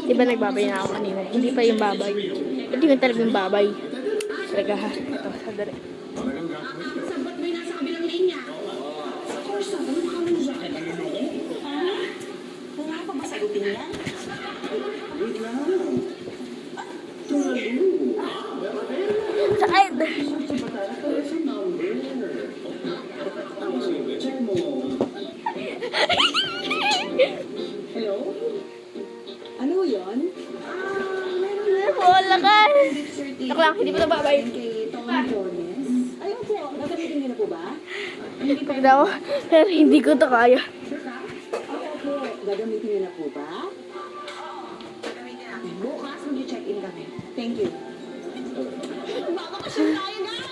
Di ba nagbabay na ako kanina? Hindi pa yung babay. Hindi yung talagang babay. Talaga ha. Ito, sadari. Sabat mo yung nasa kabilang linya. Sa course na, ano ka mo dyan? Wala pa ba sagutin yan? Wait lang. Saan? Check mo. Hello? Ano yun? Wala ka. Ako lang, hindi pa nababay. Kay Tony Jones. Ayun po, nagamitin niyo na po ba? Hindi pa. Pagda ko, pero hindi ko to kaya. Sure ka? Opo, gagamitin niyo na po ba? Gagamitin natin. Bukas mag-check-in kami. Thank you. Baka pa siya tayo, guys!